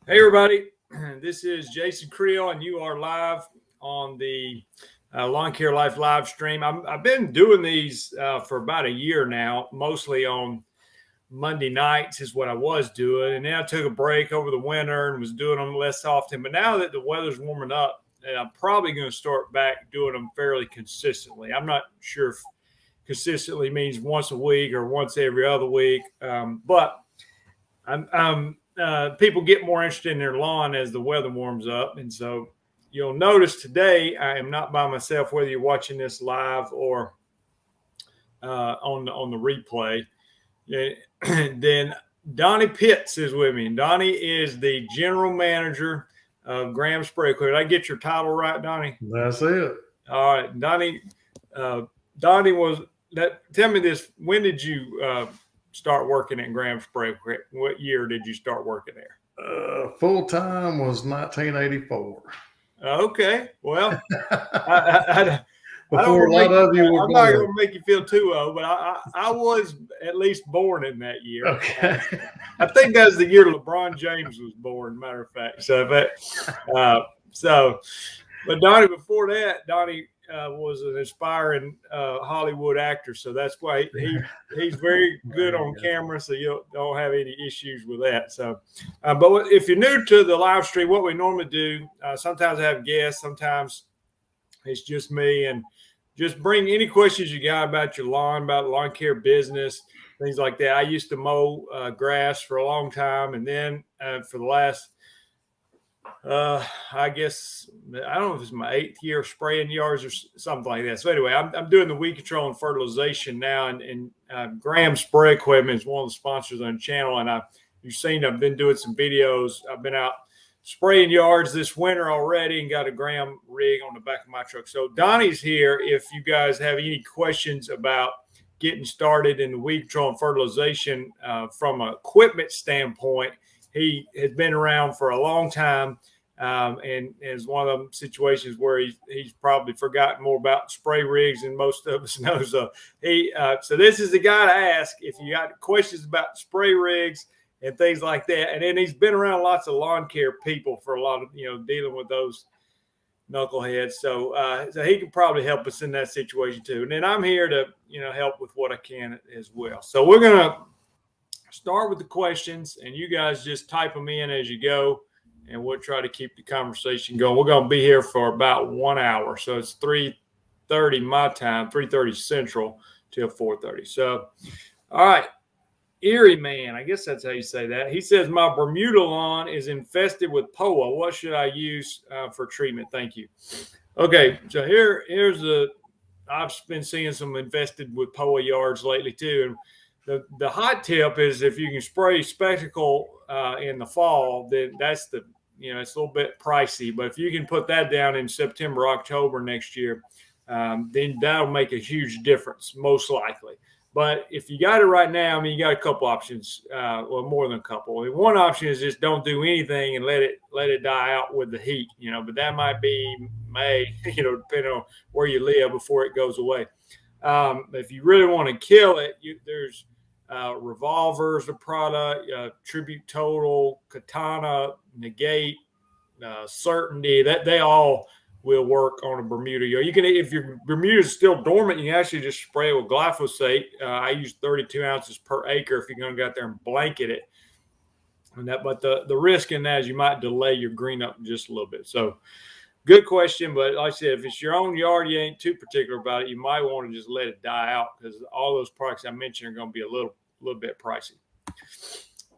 Hey, everybody. This is Jason Creel, and you are live on the Lawn Care Life live stream. I've been doing these for about a year now, mostly on Monday nights is what I was doing. And then I took a break over the winter and was doing them less often. But now that the weather's warming up, I'm probably going to start back doing them fairly consistently. I'm not sure if consistently means once a week or once every other week, but people get more interested in their lawn as the weather warms up. And so you'll notice today I am not by myself, whether you're watching this live or on the replay. Then Donnie Pitts is with me. And Donnie is the general manager of Graham Spray Equipment. Did I get your title right, Donnie? That's it. All right. Donnie was that. Tell me this. When did you start working at Graham Spray Equipment? What year did you start working there? Full time was 1984. Okay. Well, Before a lot of you were I'm born. not going to make you feel too old, but I was at least born in that year. Okay. I think that was the year LeBron James was born, matter of fact. But Donnie, before that, Donnie was an aspiring Hollywood actor. So that's why he's very good on camera. So you don't have any issues with that. So, but if you're new to the live stream, what we normally do, sometimes I have guests, sometimes it's just me, and just bring any questions you got about your lawn, about lawn care business, things like that. I used to mow grass for a long time. And then for the last, I guess, I don't know if it's my 8th year of spraying yards or something like that. So anyway, I'm doing the weed control and fertilization now. And Graham Spray Equipment is one of the sponsors on the channel. And you've seen, I've been doing some videos. I've been out spraying yards this winter already and got a Graham rig on the back of my truck. So Donnie's here if you guys have any questions about getting started in the weed control and fertilization from an equipment standpoint. He has been around for a long time and is one of them situations where he's probably forgotten more about spray rigs than most of us know. So so this is the guy to ask if you got questions about spray rigs and things like that. And then he's been around lots of lawn care people for a lot of, dealing with those knuckleheads. So he can probably help us in that situation too. And then I'm here to, help with what I can as well. So we're going to start with the questions and you guys just type them in as you go and we'll try to keep the conversation going. We're going to be here for about 1 hour. So it's 3:30 my time, 3:30 Central till 4:30. So, all right. Erie Man, I guess that's how you say that. He says, my Bermuda lawn is infested with POA. What should I use for treatment? Thank you. Okay, so I've been seeing some infested with POA yards lately too. And the hot tip is if you can spray Spectacle in the fall, then that's it's a little bit pricey. But if you can put that down in September, October next year, then that'll make a huge difference, most likely. But if you got it right now, you got a couple options, well, more than a couple. One option is just don't do anything and let it die out with the heat, but that might be May, depending on where you live before it goes away. If you really want to kill it, there's Revolver's the product, Tribute Total, Katana, Negate, Certainty, that they all will work on a Bermuda yard. You can, if your Bermuda is still dormant, you can actually just spray it with glyphosate. I use 32 ounces per acre if you're going to go out there and blanket it. But the risk in that is you might delay your green up just a little bit. So good question. But like I said, if it's your own yard, you ain't too particular about it. You might want to just let it die out because all those products I mentioned are going to be a little bit pricey.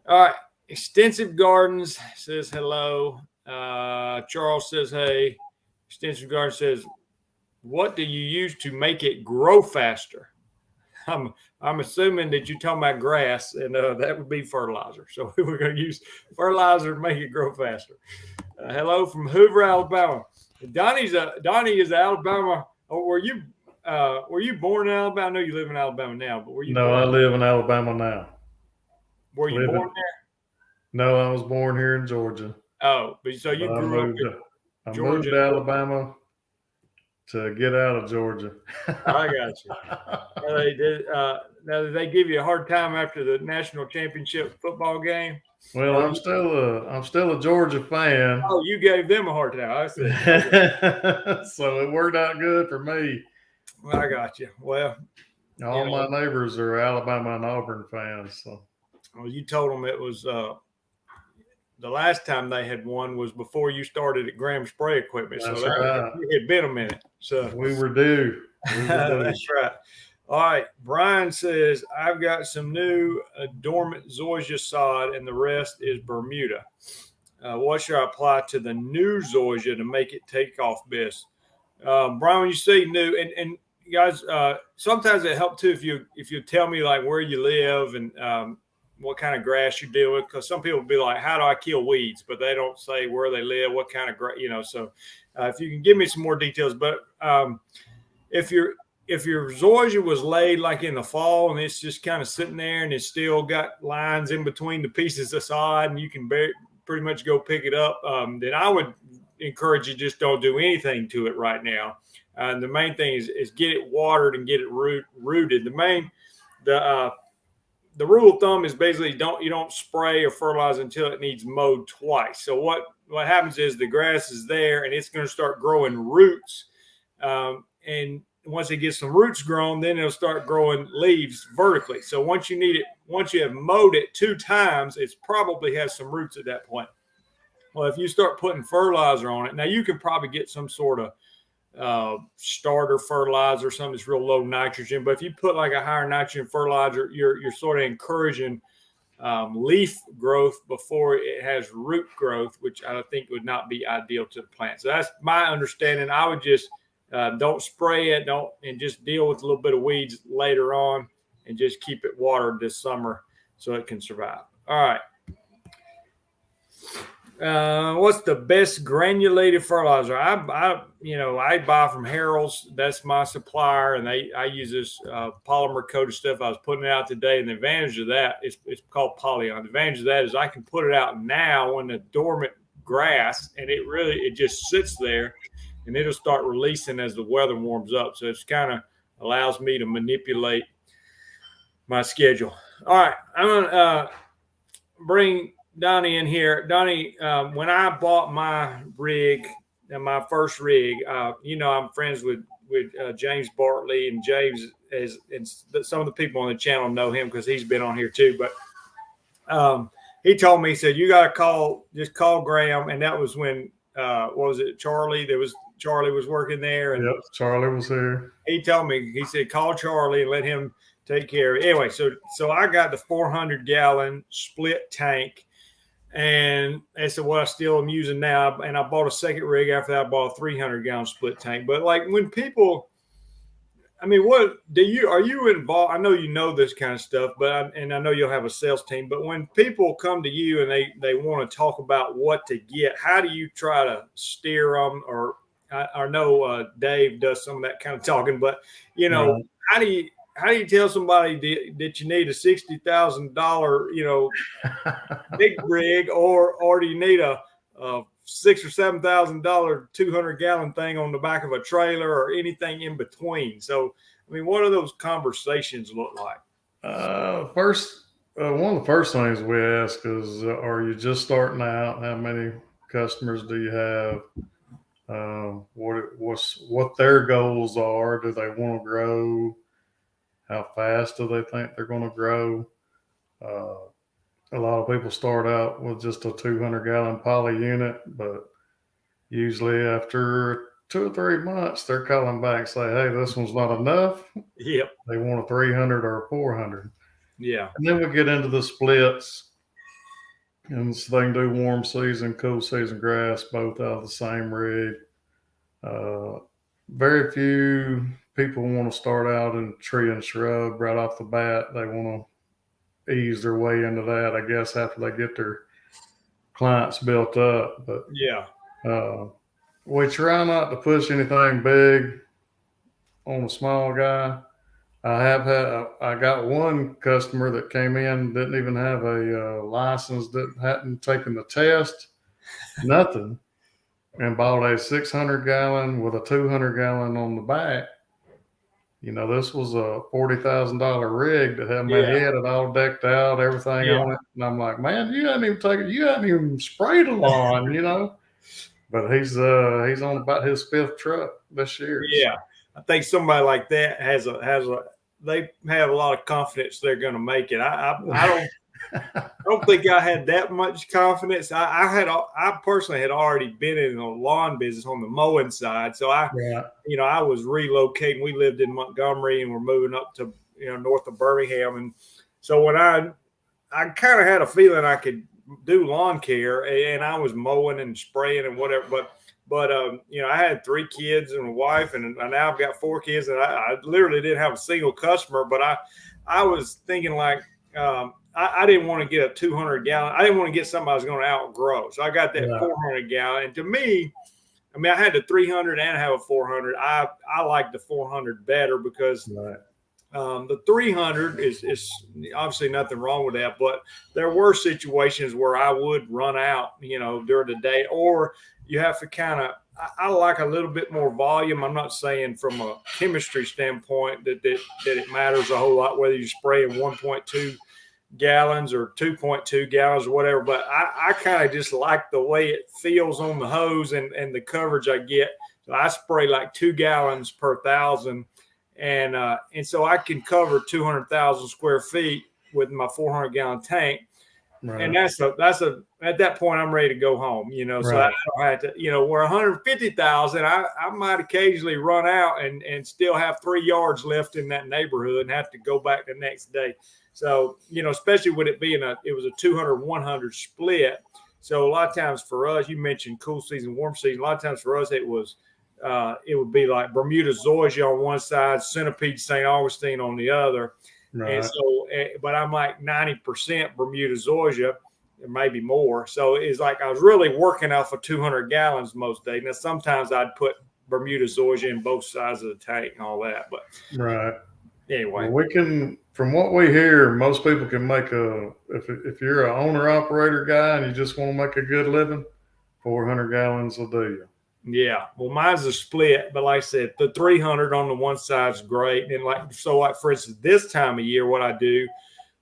All right. Extensive Gardens says hello. Charles says, hey. Extensive Garden says, what do you use to make it grow faster? I'm assuming that you're talking about grass, and that would be fertilizer. So we're going to use fertilizer to make it grow faster. Hello from Hoover, Alabama. Donnie is Alabama. Were you born in Alabama? I know you live in Alabama now, but were you? No, I live in Alabama now. Were you born there? No, I was born here in Georgia. Oh, but so you grew up in I moved to Alabama to get out of Georgia. I got you. They did. Now, did they give you a hard time after the national championship football game? Well, I'm still a Georgia fan. Oh, you gave them a hard time. I see. So it worked out good for me. Well, I got you. Well, All my neighbors are Alabama and Auburn fans. So. Well, you told them it was the last time they had won was before you started at Graham Spray Equipment. That's so right. It had been a minute. So we were due. That's right. All right. Brian says, I've got some new dormant zoysia sod and the rest is Bermuda. What should I apply to the new zoysia to make it take off best? Brian, when you say new, and guys, sometimes it helps too if you tell me like where you live and what kind of grass you deal with, because some people will be like, how do I kill weeds? But they don't say where they live, what kind of grass, so if you can give me some more details. But if your zoysia was laid like in the fall and it's just kind of sitting there and it's still got lines in between the pieces of sod and you can pretty much go pick it up, then I would encourage you just don't do anything to it right now. The main thing is get it watered and get it rooted. The rule of thumb is basically you don't spray or fertilize until it needs mowed twice. So what happens is the grass is there and it's going to start growing roots. And once it gets some roots grown, then it'll start growing leaves vertically. So once you have mowed it 2 times, it probably has some roots at that point. Well, if you start putting fertilizer on it, now you can probably get some sort of starter fertilizer, something that's real low nitrogen. But if you put like a higher nitrogen fertilizer, you're sort of encouraging leaf growth before it has root growth, which I think would not be ideal to the plant. So that's my understanding. I would just don't spray it, and just deal with a little bit of weeds later on, and just keep it watered this summer so it can survive. All right. What's the best granulated fertilizer? I buy from Harold's. That's my supplier, and I use this polymer coated stuff. I was putting it out today, and the advantage of that it's called Polyon. The advantage of that is I can put it out now in the dormant grass, and it just sits there, and it'll start releasing as the weather warms up. So it's kind of allows me to manipulate my schedule. All right, I'm gonna bring Donnie in here. Donnie, when I bought my rig, my first rig, I'm friends with James Bartley, and James and some of the people on the channel know him because he's been on here too. But he told me, he said, you got to just call Graham. And that was when, what was it? Charlie was working there. And yep, Charlie was there. He told me, he said, call Charlie and let him take care of it. Anyway, so I got the 400-gallon split tank. And that's what I still am using now. And I bought a second rig after that. I bought a 300-gallon split tank. But like when people, are you involved? I know you know this kind of stuff, and I know you'll have a sales team. But when people come to you and they want to talk about what to get, how do you try to steer them? Or I know Dave does some of that kind of talking, but how do you tell somebody that you need a $60,000, big rig, or do you need a $6,000 or $7,000 200-gallon thing on the back of a trailer or anything in between? So, what do those conversations look like? One of the first things we ask is, are you just starting out? How many customers do you have? What their goals are? Do they want to grow? How fast do they think they're going to grow? A lot of people start out with just a 200-gallon poly unit, but usually after 2 or 3 months, they're calling back and say, hey, this one's not enough. Yep. They want a 300 or a 400. Yeah. And then we get into the splits. And so they can do warm season, cool season grass, both out of the same rig. Very few people want to start out in tree and shrub right off the bat. They want to ease their way into that, I guess, after they get their clients built up. But yeah, we try not to push anything big on a small guy. I got one customer that came in, didn't even have a license, hadn't taken the test, nothing. and bought a 600 gallon with a 200 gallon on the back. You know, this was a $40,000 rig that had my Yeah. head it all decked out, everything Yeah. on it. And I'm like, man, you hadn't even taken, you hadn't even sprayed a lawn, you know. But he's on about his 5th truck this year. Yeah. I think somebody like that they have a lot of confidence they're going to make it. I don't think I had that much confidence. I personally had already been in the lawn business on the mowing side. So I was relocating. We lived in Montgomery and we're moving up to, north of Birmingham. And so when I kind of had a feeling I could do lawn care, and I was mowing and spraying and whatever, but I had 3 kids and a wife, and now I've got 4 kids, and I literally didn't have a single customer. But I was thinking like, I didn't want to get a 200 gallon. I didn't want to get something I was going to outgrow. So I got that 400 gallon. And to me, I mean, I had the 300 and I have a 400. I like the 400 better because the 300 is obviously nothing wrong with that. But there were situations where I would run out, during the day, or you have to kind of, I like a little bit more volume. I'm not saying from a chemistry standpoint that it matters a whole lot whether you spray in 1.2 gallons or 2.2 gallons or whatever, but I kind of just like the way it feels on the hose and the coverage I get. So I spray like 2 gallons per 1,000, and so I can cover 200,000 square feet with my 400 gallon tank. Right. And that's at that point I'm ready to go home, so I don't have to, where 150,000, I might occasionally run out and still have 3 yards left in that neighborhood and have to go back the next day. So, especially with it being it was a 200-100 split. So a lot of times for us, you mentioned cool season, warm season. A lot of times for us, it would be like Bermuda zoysia on one side, centipede St. Augustine on the other. Right. And so, but I'm like 90% Bermuda zoysia, maybe more. So it's like I was really working off of 200 gallons most days. Now, sometimes I'd put Bermuda zoysia in both sides of the tank and all that. But anyway, we can, from what we hear, most people can make if you're an owner operator guy and you just want to make a good living, 400 gallons will do you. Yeah, well, mine's a split, but like I said, the 300 on the one side is great. And like for instance, this time of year, what I do,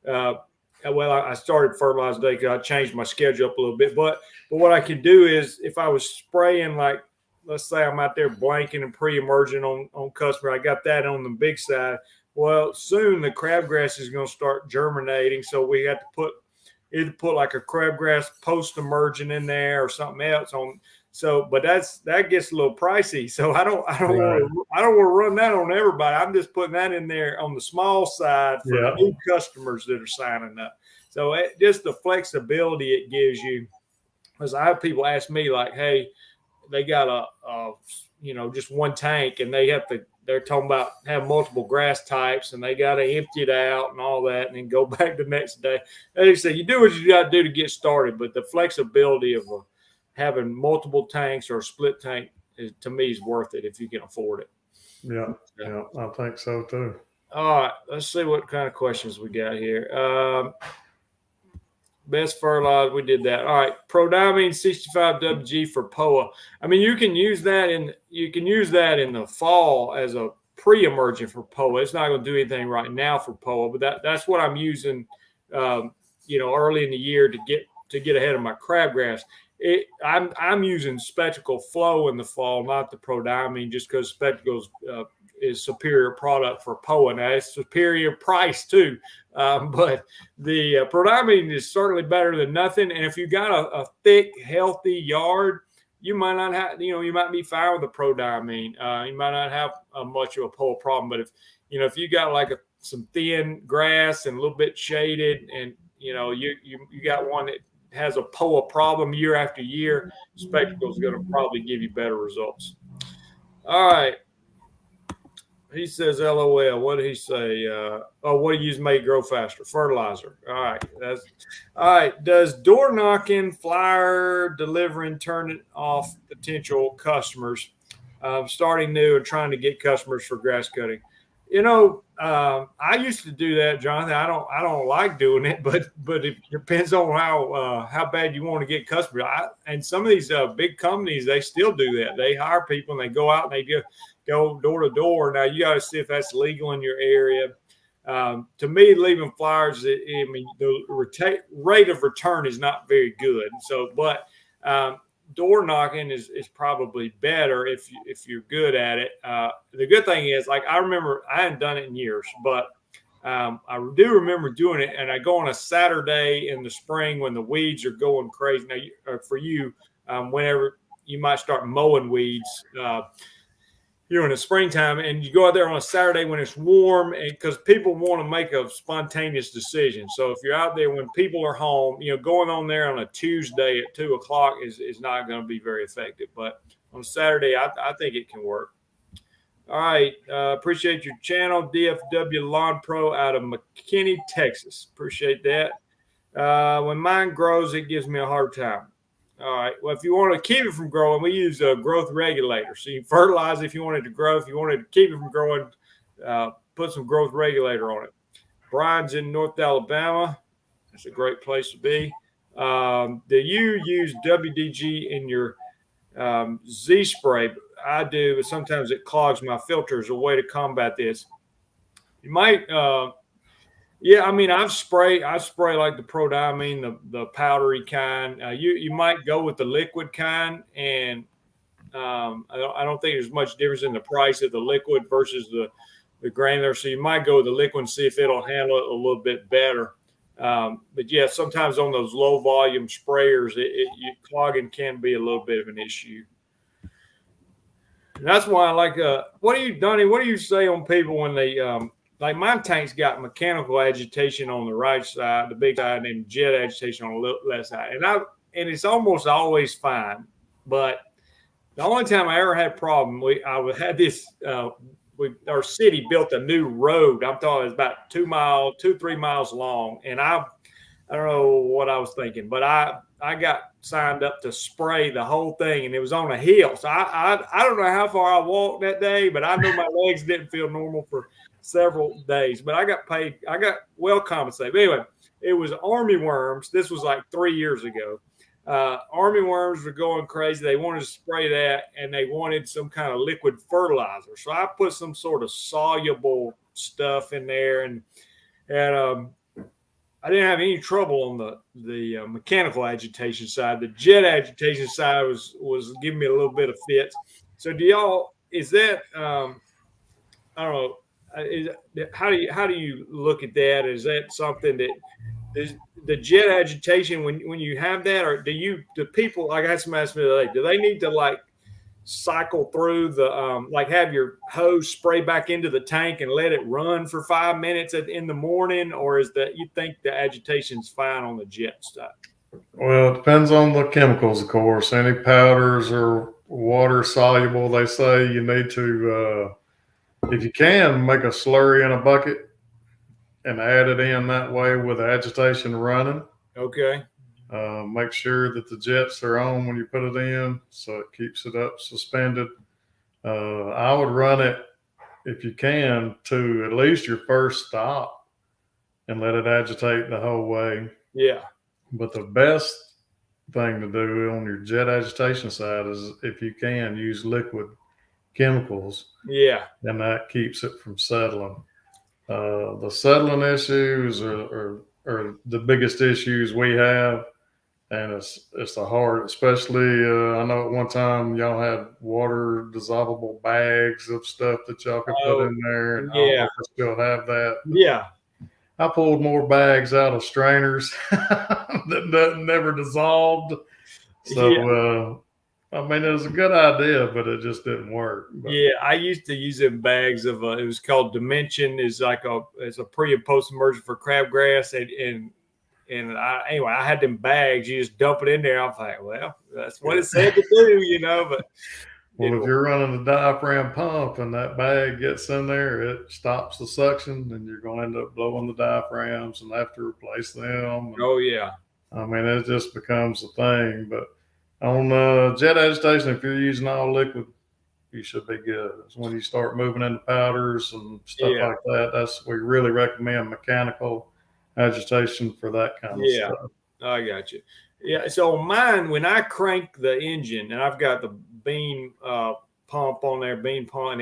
I started fertilizer day because I changed my schedule up a little bit. But what I can do is if I was spraying, like, let's say I'm out there blanking and pre-emerging on customer, I got that on the big side. Well, soon the crabgrass is going to start germinating, so we have to either put like a crabgrass post-emerging in there or something else on. So, but that gets a little pricey. So I don't want to run that on everybody. I'm just putting that in there on the small side for new customers that are signing up. So just the flexibility it gives you. Because I have people ask me like, hey, they got just one tank and they're talking about have multiple grass types and they got to empty it out and all that and then go back the next day. They say you do what you got to do to get started, but the flexibility of having multiple tanks or a split tank to me is worth it if you can afford it. Yeah, I think so too. All right, let's see what kind of questions we got here. Best fertilizer, we did that. All right, Prodiamine 65WG for POA. I mean, you can use that in the fall as a pre-emergent for POA. It's not going to do anything right now for POA, but that's what I'm using. Early in the year to get ahead of my crabgrass. I'm using Spectacle Flow in the fall, not the Prodiamine, just because Spectacle's is superior product for POA. Now it's superior price too, but the Prodiamine is certainly better than nothing. And if you got a thick, healthy yard, you might not have, you might be fine with the Prodiamine. You might not have much of a POA problem. But if you got like some thin grass and a little bit shaded, and you got one that has a POA problem year after year, Spectacle is going to probably give you better results. All right. He says, LOL. What did he say? What do you use to make it grow faster? Fertilizer. All right. All right. Does door knocking, flyer delivering, turning off potential customers, starting new and trying to get customers for grass cutting? I used to do that, Jonathan. I don't like doing it, but it depends on how bad you want to get customers. And some of these big companies, they still do that. They hire people and they go out and they go door to door. Now you got to see if that's legal in your area. To me, leaving flyers, I mean, the rate of return is not very good. So, but door knocking is probably better if you're good at it. The good thing is, like, I remember I hadn't done it in years, but I do remember doing it. And I go on a Saturday in the spring when the weeds are going crazy. Now, for you, whenever you might start mowing weeds. In the springtime, and you go out there on a Saturday when it's warm, and because people want to make a spontaneous decision. So if you're out there when people are home, going on there on a Tuesday at 2:00 is not going to be very effective. But on Saturday, I think it can work. All right. Appreciate your channel, DFW Lawn Pro out of McKinney, Texas. Appreciate that. When mine grows, it gives me a hard time. All right. Well, if you want to keep it from growing, we use a growth regulator. So you fertilize if you want it to grow. If you wanted to keep it from growing, put some growth regulator on it. Brian's in North Alabama. That's a great place to be. Do you use WDG in your Z spray? I do, but sometimes it clogs my filters. A way to combat this. You might yeah, I mean, I spray like the Prodiamine, the powdery kind. You might go with the liquid kind, and I don't think there's much difference in the price of the liquid versus the granular. So you might go with the liquid and see if it'll handle it a little bit better. But yeah, sometimes on those low volume sprayers, clogging can be a little bit of an issue. And that's why I like. Donnie? What do you say on people when they like my tank's got mechanical agitation on the right side, the big side, and jet agitation on the left side. And it's almost always fine. But the only time I ever had a problem, I had this, our city built a new road. I'm talking it's about 3 miles long. And I don't know what I was thinking, but I got signed up to spray the whole thing, and it was on a hill. So I don't know how far I walked that day, but I know my legs didn't feel normal for several days, but I got paid. I got well compensated. But anyway, it was army worms. This was like 3 years ago. Army worms were going crazy. They wanted to spray that, and they wanted some kind of liquid fertilizer. So I put some sort of soluble stuff in there, and I didn't have any trouble on the mechanical agitation side. The jet agitation side was giving me a little bit of fits. So is that I don't know. How do you look at that? Is that something that is the jet agitation when you have that, or do people, like I had somebody ask me the other day, do they need to like cycle through the like have your hose spray back into the tank and let it run for 5 minutes in the morning, or is that you think the agitation's fine on the jet side? Well, it depends on the chemicals, of course. Any powders or water soluble, they say you need to if you can, make a slurry in a bucket and add it in that way with agitation running. Okay. Make sure that the jets are on when you put it in, so it keeps it up suspended. I would run it, if you can, to at least your first stop and let it agitate the whole way. Yeah. But the best thing to do on your jet agitation side is, if you can, use liquid chemicals. Yeah. And that keeps it from settling. The settling issues are the biggest issues we have, and it's the hard, especially I know at one time y'all had water dissolvable bags of stuff that y'all could put in there, and I don't know if I still have that. Yeah. I pulled more bags out of strainers that never dissolved. So I mean, it was a good idea, but it just didn't work. But. Yeah, I used to use it in bags of it was called Dimension. It's a pre and post immersion for crabgrass, and I had them bags. You just dump it in there. I'm like, well, that's what it said to do, But well, if you're running a diaphragm pump and that bag gets in there, it stops the suction, and you're going to end up blowing the diaphragms and have to replace them. And, oh yeah, I mean, it just becomes a thing. But on jet agitation, if you're using all liquid, you should be good. When you start moving into powders and stuff Yeah. like that, we really recommend mechanical agitation for that kind of Yeah. stuff. I got you. Yeah. So mine, when I crank the engine and I've got the bean pump on there, bean pump,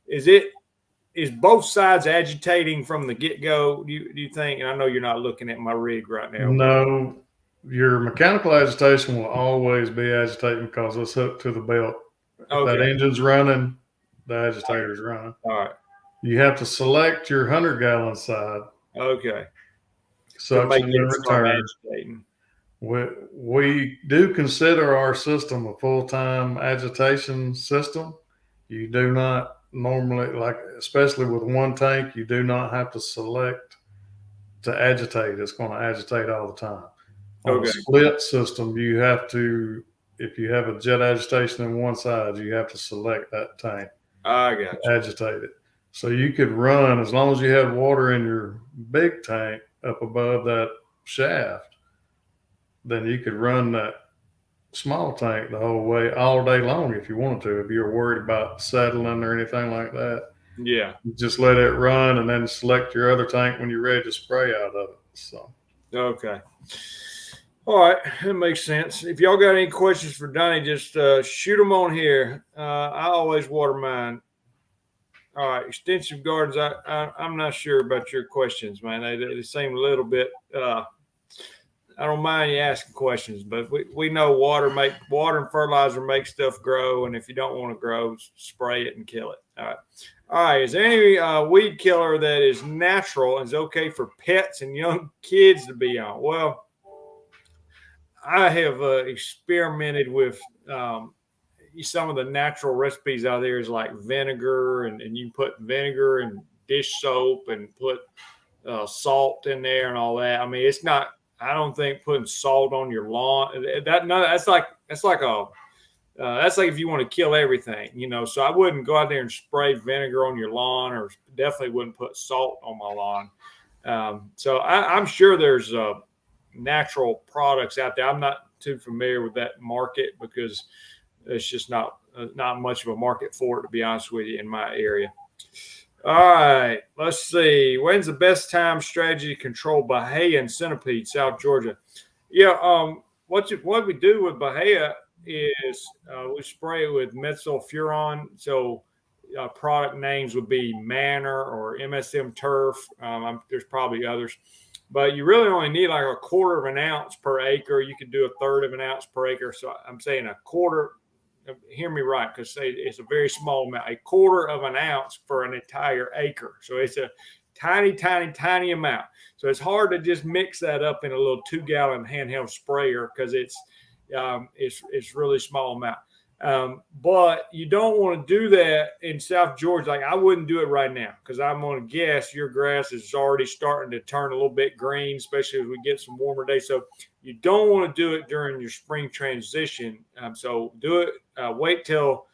is both sides agitating from the get go? Do you think? And I know you're not looking at my rig right now, but No, your mechanical agitation will always be agitating because it's hooked to the belt. If that okay. engine's running, the agitator's running. All right. You have to select your 100-gallon side, Okay. To make suction it and start return. agitating. We do consider our system a full-time agitation system. You do not normally, especially with one tank, you do not have to select to agitate. It's going to agitate all the time. On Okay. a split system, you have to, if you have a jet agitation in one side, you have to select that tank. I got you. Agitate it. So you could run, as long as you had water in your big tank up above that shaft, then you could run that small tank the whole way all day long if you wanted to. If you're worried about settling or anything like that, Yeah. you just let it run and then select your other tank when you're ready to spray out of it. So Okay. All right, that makes sense. If y'all got any questions for Donnie, just shoot them on here. I always water mine. All right, extensive gardens. I'm not sure about your questions, man. They seem a little bit. I don't mind you asking questions, but we know water and fertilizer make stuff grow, and if you don't want to grow, spray it and kill it. All right. All right. Is there any weed killer that is natural and is okay for pets and young kids to be on? Well, I have experimented with some of the natural recipes out there is like vinegar, and you put vinegar and dish soap and put salt in there and all that. I mean, it's not. I don't think putting salt on your lawn that's like if you want to kill everything, you know. So I wouldn't go out there and spray vinegar on your lawn, or definitely wouldn't put salt on my lawn. So I'm sure there's natural products out there. I'm not too familiar with that market because it's just not much of a market for it, to be honest with you, in my area. All right, let's see. When's the best time strategy to control Bahia and centipede, South Georgia? Yeah, what we do with Bahia is we spray it with methylfuron. So product names would be Manor or MSM Turf. There's probably others, but you really only need like a quarter of an ounce per acre. You could do a third of an ounce per acre. So I'm saying a quarter. Hear me right, because it's a very small amount, a quarter of an ounce for an entire acre. So it's a tiny, tiny, tiny amount. So it's hard to just mix that up in a little 2-gallon handheld sprayer because it's really small amount. But you don't want to do that in South Georgia. Like I wouldn't do it right now because I'm going to guess your grass is already starting to turn a little bit green, especially as we get some warmer days. So you don't want to do it during your spring transition. So do it. Wait till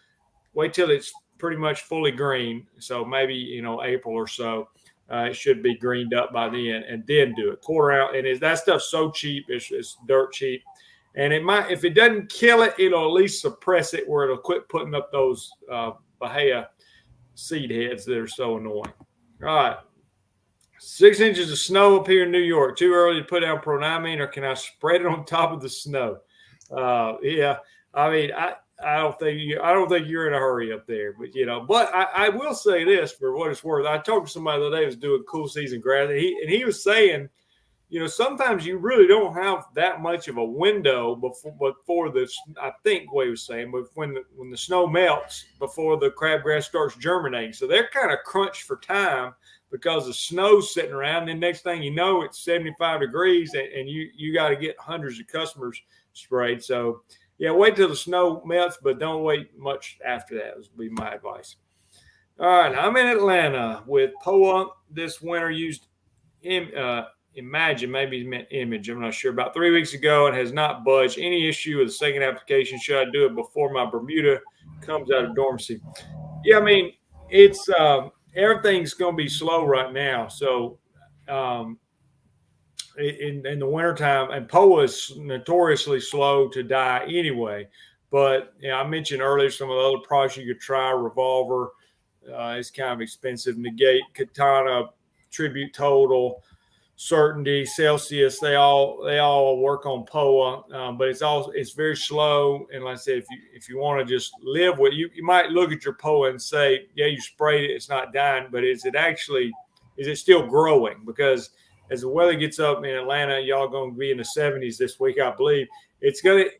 it's pretty much fully green. So maybe April or so. It should be greened up by then, and then do it. Quarter out, and that stuff's so cheap. It's dirt cheap. And it might, if it doesn't kill it, it'll at least suppress it where it'll quit putting up those Bahia seed heads that are so annoying. All right. 6 inches of snow up here in New York. Too early to put down pronamine, or can I spread it on top of the snow? Yeah. I mean, I don't think you're in a hurry up there, but I will say this for what it's worth. I talked to somebody the other day who was doing cool season grass, and he was saying, sometimes you really don't have that much of a window before this. I think what he was saying, but when the snow melts before the crabgrass starts germinating, so they're kind of crunched for time because the snow's sitting around. And then next thing you know, it's 75 degrees, and you got to get hundreds of customers sprayed. So yeah, wait till the snow melts, but don't wait much after that. Would be my advice. All right, I'm in Atlanta with POA this winter. Used Imagine, maybe he meant Image. I'm not sure. About 3 weeks ago, and has not budged. Any issue with the second application? Should I do it before my Bermuda comes out of dormancy? Yeah, I mean, it's everything's going to be slow right now. So in the wintertime, and POA is notoriously slow to die anyway. But I mentioned earlier some of the other products you could try. Revolver, it's kind of expensive. Negate, Katana, Tribute Total, Certainty, Celsius, they all work on POA, but it's very slow. And like I said, if you want to just live with you might look at your POA and say, yeah, you sprayed it, it's not dying, but is it still growing? Because as the weather gets up in Atlanta, y'all going to be in the 70s this week, I believe.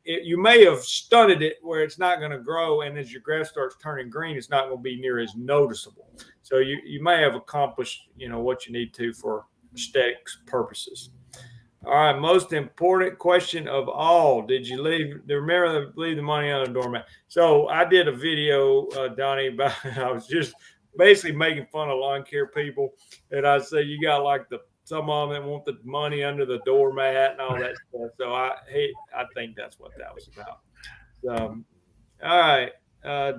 You may have stunted it where it's not going to grow, and as your grass starts turning green, it's not going to be near as noticeable. So you may have accomplished what you need to for aesthetics purposes. All right, most important question of all: did you leave the money on the doormat? So I did a video, Donnie, about I was just basically making fun of lawn care people, and I said you got like some of them that want the money under the doormat and all that stuff. So I think that's what that was about. So, all right.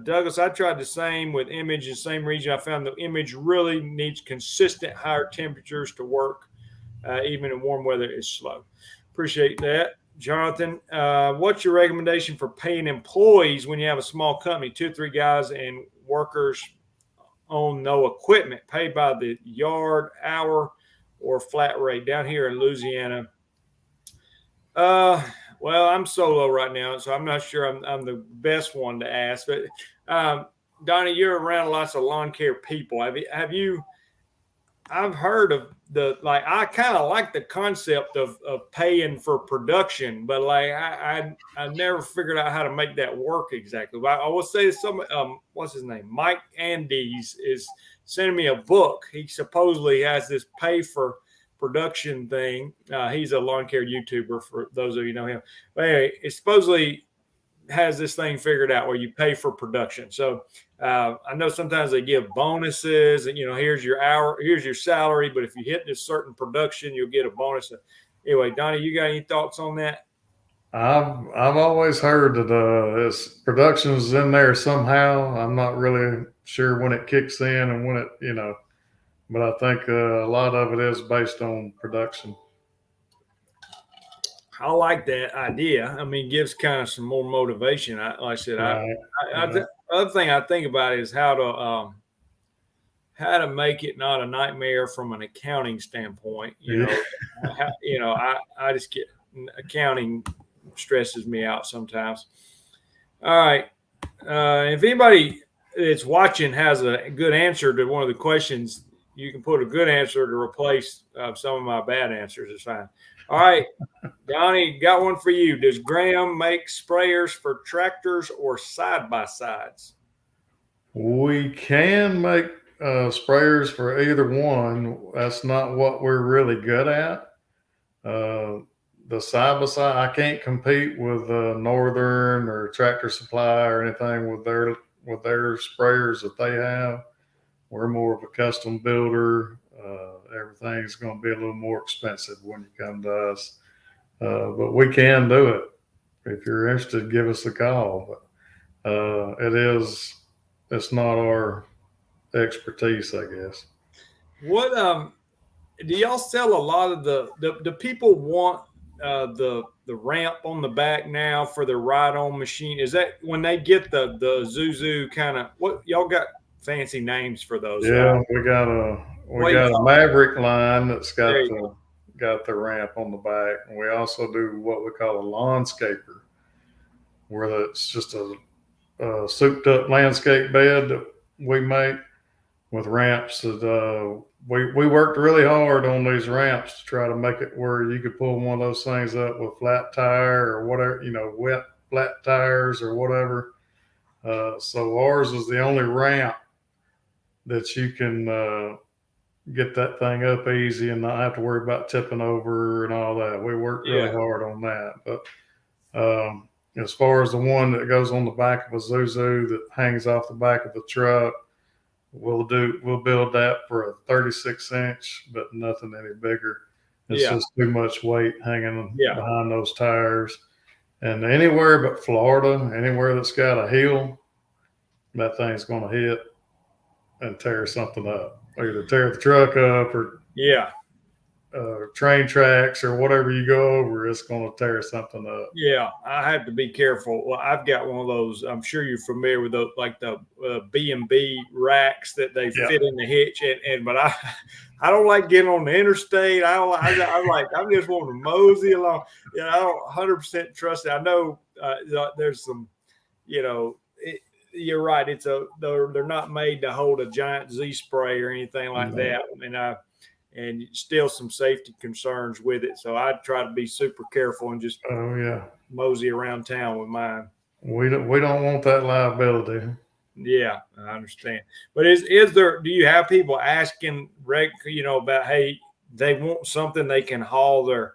Douglas, I tried the same with image in the same region. I found the image really needs consistent higher temperatures to work, even in warm weather is slow. Appreciate that. Jonathan, what's your recommendation for paying employees when you have a small company, 2 or 3 guys and workers own no equipment, paid by the yard, hour, or flat rate? Down here in Louisiana, well, I'm solo right now, so I'm not sure I'm the best one to ask. But Donnie, you're around lots of lawn care people. Have you? I've heard of I kind of like the concept of paying for production, but I never figured out how to make that work exactly. But I will say what's his name? Mike Andes is sending me a book. He supposedly has this pay for production thing. He's a lawn care YouTuber, for those of you know him. But anyway, it supposedly has this thing figured out where you pay for production. So I know sometimes they give bonuses, and here's your hour, here's your salary, but if you hit this certain production, you'll get a bonus. Anyway, Donnie, you got any thoughts on that? I've always heard that production's in there somehow. I'm not really sure when it kicks in and when it, but I think a lot of it is based on production. I like that idea. I mean, it gives kind of some more motivation. Like I said, right. The other thing I think about is how to make it not a nightmare from an accounting standpoint. I just get accounting stresses me out sometimes. All right. If anybody that's watching has a good answer to one of the questions, you can put a good answer to replace some of my bad answers. It's fine. All right. Donnie, got one for you. Does Graham make sprayers for tractors or side-by-sides? We can make sprayers for either one. That's not what we're really good at. The side-by-side, I can't compete with Northern or Tractor Supply or anything with their sprayers that they have. We're more of a custom builder. Everything's going to be a little more expensive when you come to us. But we can do it. If you're interested, give us a call. But it's not our expertise, I guess. What do y'all sell a lot of the people want the ramp on the back now for the ride-on machine? Is that when they get the Zuzu kind of, what y'all got fancy names for those? Yeah, right? we got a Maverick line that's got the ramp on the back, and we also do what we call a lawnscaper, where it's just a souped up landscape bed that we make with ramps. That we worked really hard on these ramps to try to make it where you could pull one of those things up with flat tire or whatever, wet flat tires or whatever. So ours is the only ramp that you can get that thing up easy and not have to worry about tipping over and all that. We worked really hard on that. But as far as the one that goes on the back of a Zuzu that hangs off the back of the truck, we'll build that for a 36-inch, but nothing any bigger. It's just too much weight hanging behind those tires. And anywhere but Florida, anywhere that's got a hill, that thing's going to hit and tear something up. Either tear the truck up or train tracks or whatever you go over, it's going to tear something up. Yeah, I have to be careful. Well, I've got one of those. I'm sure you're familiar with those, like the B&B racks that they Yeah. fit in the hitch. But I don't like getting on the interstate. I just want to mosey along. I don't 100% trust it. I know there's some, you're right. They're not made to hold a giant Z spray or anything like that. And still some safety concerns with it. So I try to be super careful and just mosey around town with mine. We don't want that liability. Yeah, I understand. But is there? Do you have people asking, about, hey, they want something they can haul their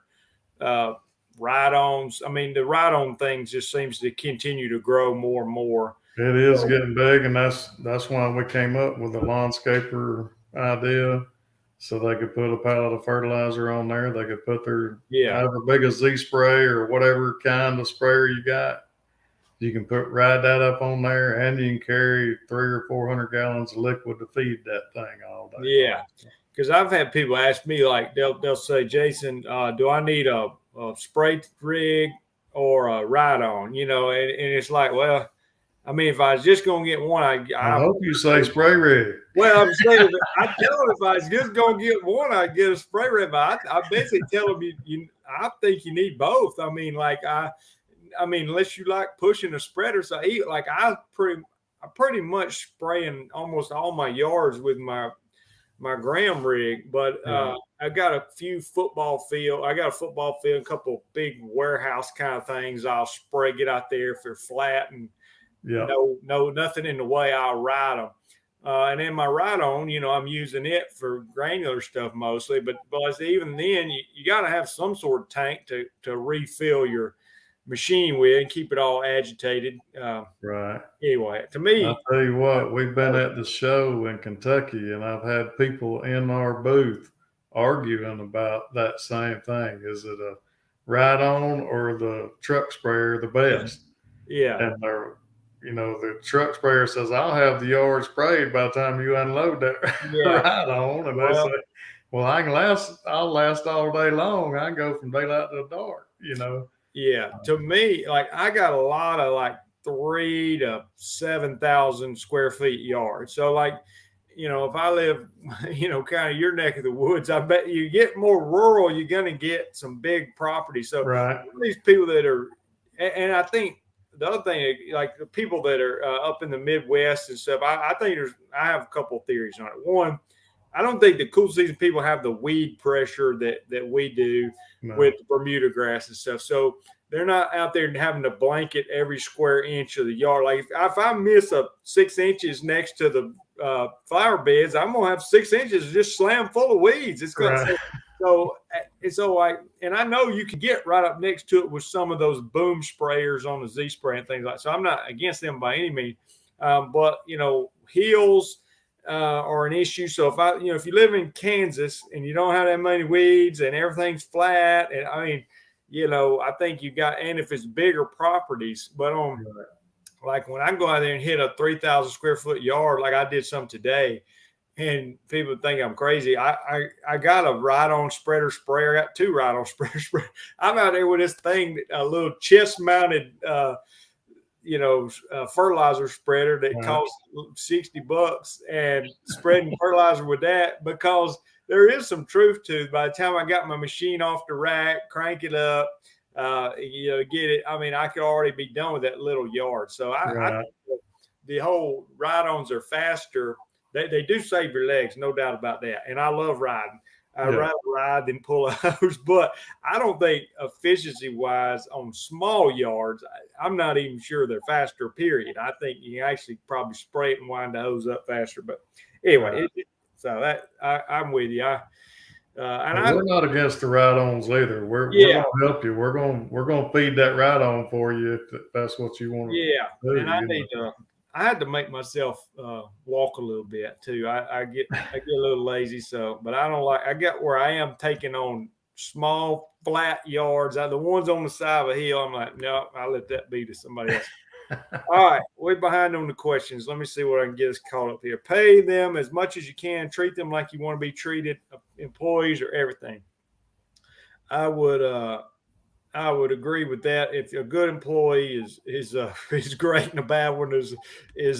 ride-ons? I mean, the ride-on things just seems to continue to grow more and more. It is getting big, and that's why we came up with the Lawnscaper idea. So they could put a pallet of fertilizer on there. They could put their however big a Z spray or whatever kind of sprayer you got. You can ride that up on there, and you can carry 300 or 400 gallons of liquid to feed that thing all day. Yeah, because I've had people ask me, like, they'll say, Jason, do I need a spray rig or a ride-on? And it's like, well, I mean, if I was just going to get one, I hope you say spray rig. Well, I'm saying, I tell them if I was just going to get one, I'd get a spray rig. But I basically tell them, I think you need both. I mean, unless you like pushing a spreader. So, I pretty much spraying almost all my yards with my gram rig. But I've got a few football field. I got a football field, a couple big warehouse kind of things. I'll spray, get out there if they're flat and nothing in the way. I'll ride them. And then my ride-on, I'm using it for granular stuff mostly. But even then, you got to have some sort of tank to refill your machine with and keep it all agitated. Right. Anyway, to me, I'll tell you what, we've been at the show in Kentucky, and I've had people in our booth arguing about that same thing. Is it a ride-on or the truck sprayer the best? Yeah. And they're, the truck sprayer says, I'll have the yard sprayed by the time you unload that ride-on. And they say, well, I'll last all day long. I can go from daylight to dark, Yeah. To me, I got a lot of 3,000 to 7,000 square feet yards. So if I live, kind of your neck of the woods, I bet you get more rural, you're going to get some big property. So these people that are, and I think the other thing, the people that are up in the Midwest and stuff, I think I have a couple of theories on it. One, I don't think the cool season people have the weed pressure that we do with the Bermuda grass and stuff. So they're not out there having to blanket every square inch of the yard. Like if I miss 6 inches next to the flower beds, I'm gonna have 6 inches just slam full of weeds. It's gonna and I know you can get right up next to it with some of those boom sprayers on the Z spray and things like that. So I'm not against them by any means, but hills are an issue. So if you live in Kansas and you don't have that many weeds and everything's flat, and I think you got, and if it's bigger properties, but when I go out there and hit a 3,000 square foot yard, like I did some today, and people think I'm crazy. I got a ride-on spreader sprayer. I got 2 ride-on spreaders. I'm out there with this thing, a little chest-mounted, fertilizer spreader that costs $60, and spreading fertilizer with that, because there is some truth to it. By the time I got my machine off the rack, crank it up, get it. I mean, I could already be done with that little yard. So I think the whole ride-ons are faster. They do save your legs, no doubt about that. And I love riding. I'd rather ride than pull a hose. But I don't think efficiency-wise on small yards, I'm not even sure they're faster, period. I think you can actually probably spray it and wind the hose up faster. But anyway, I'm with you. We're not against the ride-ons either. We're going to help you. We're going to feed that ride-on for you if that's what you want to do. And I had to make myself walk a little bit too. I get a little lazy, but I get where I am taking on small flat yards. The ones on the side of a hill, I'm like, no, I'll let that be to somebody else. All right, we're behind on the questions. Let me see what I can get us caught up here. Pay them as much as you can. Treat them like you want to be treated, employees or everything. I would agree with that. If a good employee is great and a bad one is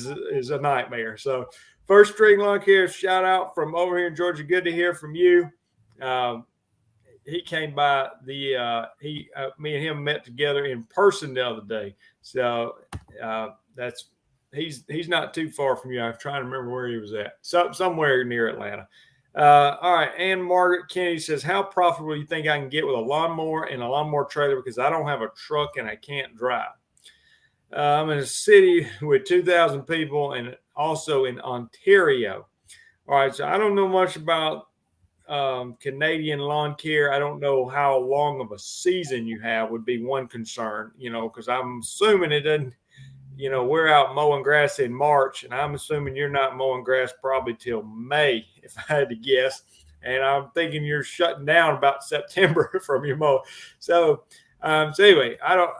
a nightmare. So First String Lawn Care, shout out from over here in Georgia. Good to hear from you. He came by me and him met together in person the other day. So that's he's not too far from you. I'm trying to remember where he was at. Somewhere near Atlanta. All right. And Margaret Kennedy says, how profitable do you think I can get with a lawnmower and a lawnmower trailer because I don't have a truck and I can't drive? I'm in a city with 2,000 people and also in Ontario. All right. So I don't know much about Canadian lawn care. I don't know how long of a season you have would be one concern, because I'm assuming it doesn't, we're out mowing grass in March, and I'm assuming you're not mowing grass probably till May, if I had to guess. And I'm thinking you're shutting down about September from your mow. So anyway, I don't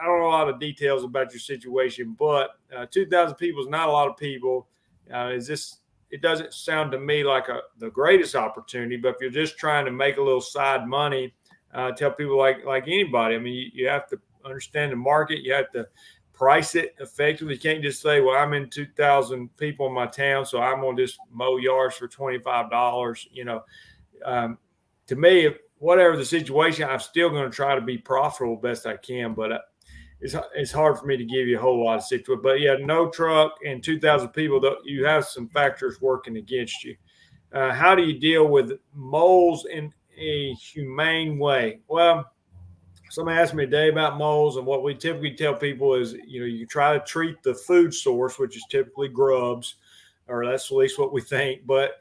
know a lot of details about your situation, but 2,000 people is not a lot of people. It doesn't sound to me like the greatest opportunity, but if you're just trying to make a little side money, tell people like anybody. I mean, you have to understand the market. You have to price it effectively. You can't just say, well, I'm in 2,000 people in my town, so I'm going to just mow yards for $25. To me, whatever the situation, I'm still going to try to be profitable best I can, but it's hard for me to give you a whole lot of situation. But yeah, no truck and 2,000 people, you have some factors working against you. How do you deal with moles in a humane way? Well, somebody asked me today about moles, and what we typically tell people is, you try to treat the food source, which is typically grubs, or that's at least what we think. But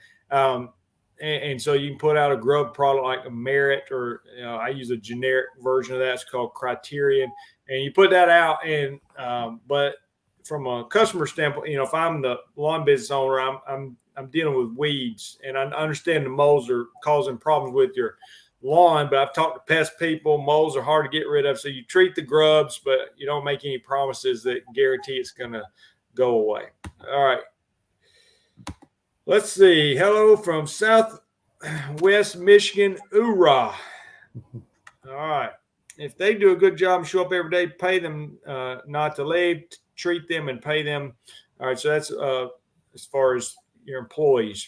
and so you can put out a grub product like a Merit, or I use a generic version of that. It's called Criterion, and you put that out. And but from a customer standpoint, if I'm the lawn business owner, I'm dealing with weeds, and I understand the moles are causing problems with your lawn, but I've talked to pest people. Moles are hard to get rid of, so you treat the grubs, but you don't make any promises that guarantee it's going to go away. All right. Let's see. Hello from Southwest Michigan. Hoorah. All right. If they do a good job and show up every day, pay them not to leave, treat them and pay them. All right. So that's as far as your employees.